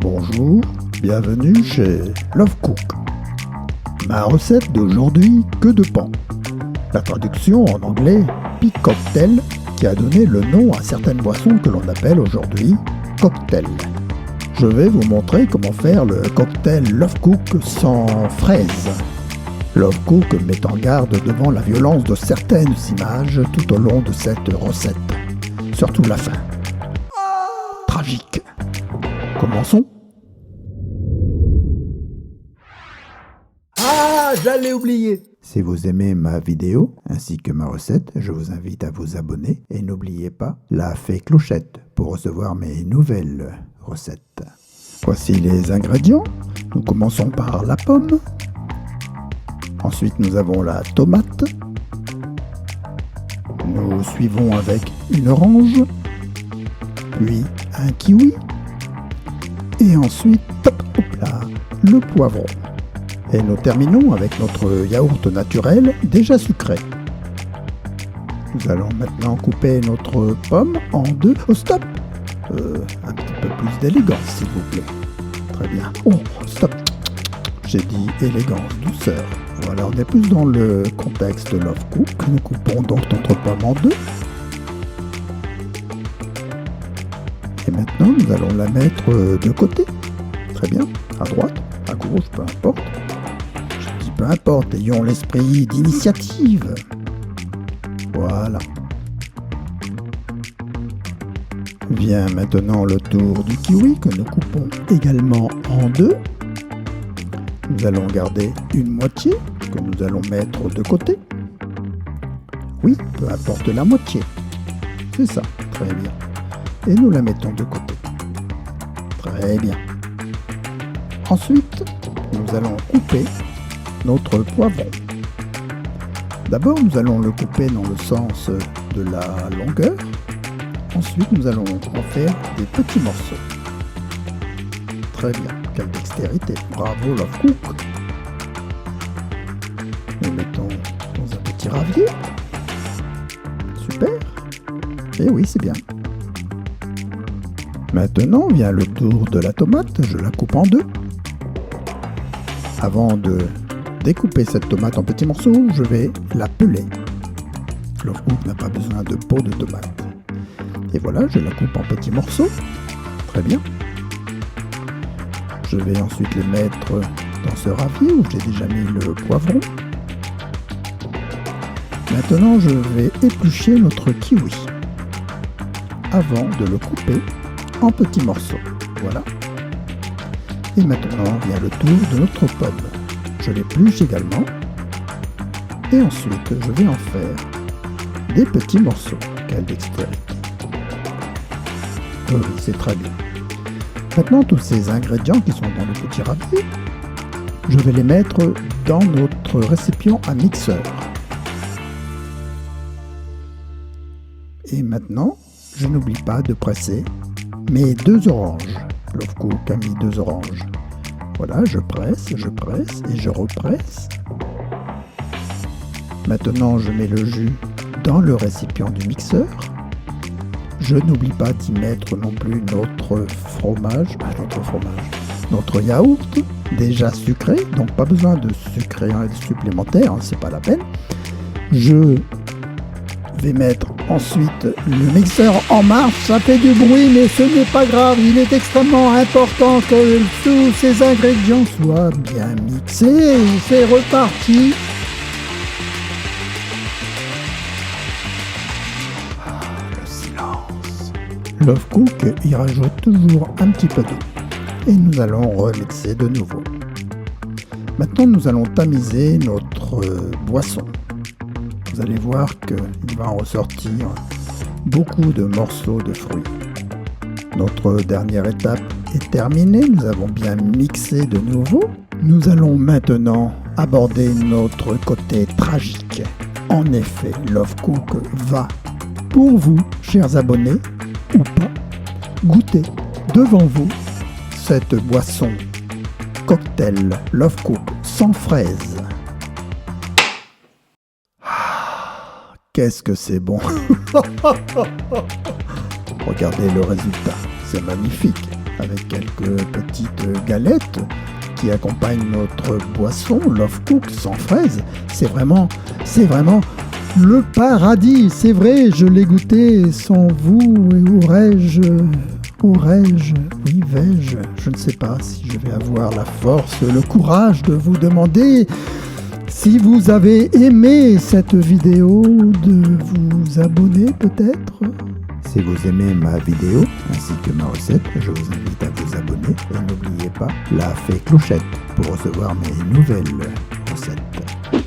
Bonjour, bienvenue chez Love Cook. Ma recette d'aujourd'hui, queue de paon. La traduction en anglais, pea cocktail, qui a donné le nom à certaines boissons que l'on appelle aujourd'hui cocktail. Je vais vous montrer comment faire le cocktail Love Cook sans fraises. Love Cook met en garde devant la violence de certaines images tout au long de cette recette. Surtout la fin. Tragique. Commençons. Ah, j'allais oublier. Si vous aimez ma vidéo ainsi que ma recette, je vous invite à vous abonner et n'oubliez pas la fée clochette pour recevoir mes nouvelles recettes. Voici les ingrédients. Nous commençons par la pomme. Ensuite, nous avons la tomate. Nous suivons avec une orange, puis un kiwi. Et ensuite, le poivron. Et nous terminons avec notre yaourt naturel déjà sucré. Nous allons maintenant couper notre pomme en deux. Oh, stop! Un petit peu plus d'élégance, s'il vous plaît. Très bien. Oh, stop! J'ai dit élégance, douceur. Voilà, on est plus dans le contexte de Love Cook. Nous coupons donc notre pomme en deux. Et maintenant, nous allons la mettre de côté. Très bien. À droite, à gauche, peu importe. Je dis peu importe, ayons l'esprit d'initiative. Voilà. Vient maintenant le tour du kiwi que nous coupons également en deux. Nous allons garder une moitié que nous allons mettre de côté. Oui, peu importe la moitié. C'est ça, très bien. Et nous la mettons de côté. Très bien. Ensuite, nous allons couper notre poivron. D'abord, nous allons le couper dans le sens de la longueur. Ensuite, nous allons en faire des petits morceaux. Très bien. Quelle dextérité. Bravo, Love Cook. Nous mettons dans un petit ravier. Super. Et oui, c'est bien. Maintenant vient le tour de la tomate. Je la coupe en deux. Avant de découper cette tomate en petits morceaux, je vais la peler. Love Cook n'a pas besoin de peau de tomate. Et voilà, je la coupe en petits morceaux. Très bien. Je vais ensuite les mettre dans ce ravier où j'ai déjà mis le poivron. Maintenant, je vais éplucher notre kiwi avant de le couper en petits morceaux. Voilà. Et maintenant vient le tour de notre pomme. Je l'épluche également. Et ensuite, je vais en faire des petits morceaux. Quelle dextérité. Oui, c'est très bien. Maintenant, tous ces ingrédients qui sont dans le petit ravier, je vais les mettre dans notre récipient à mixeur. Et maintenant, je n'oublie pas de presser mes deux oranges. Love Cook a mis deux oranges. Voilà, je presse et je represse. Maintenant, je mets le jus dans le récipient du mixeur. Je n'oublie pas d'y mettre non plus notre yaourt déjà sucré, donc pas besoin de sucré supplémentaire, hein, c'est pas la peine. Je vais mettre ensuite le mixeur en marche, ça fait du bruit mais ce n'est pas grave, il est extrêmement important que tous ces ingrédients soient bien mixés. C'est reparti. Le silence. Love Cook y rajoute toujours un petit peu d'eau et nous allons remixer de nouveau. Maintenant nous allons tamiser notre boisson. Vous allez voir qu'il va en ressortir beaucoup de morceaux de fruits. Notre dernière étape est terminée. Nous avons bien mixé de nouveau. Nous allons maintenant aborder notre côté tragique. En effet, Love Cook va, pour vous, chers abonnés, ou pas, goûter devant vous cette boisson cocktail Love Cook sans fraises. Qu'est-ce que c'est bon. Regardez le résultat, c'est magnifique. avec quelques petites galettes qui accompagnent notre boisson Love Cook sans fraises. C'est vraiment le paradis. C'est vrai, je l'ai goûté sans vous et vais-je, je ne sais pas si je vais avoir la force, le courage de vous demander, si vous avez aimé cette vidéo, de vous abonner peut-être. Si vous aimez ma vidéo ainsi que ma recette, je vous invite à vous abonner et n'oubliez pas la fée clochette pour recevoir mes nouvelles recettes.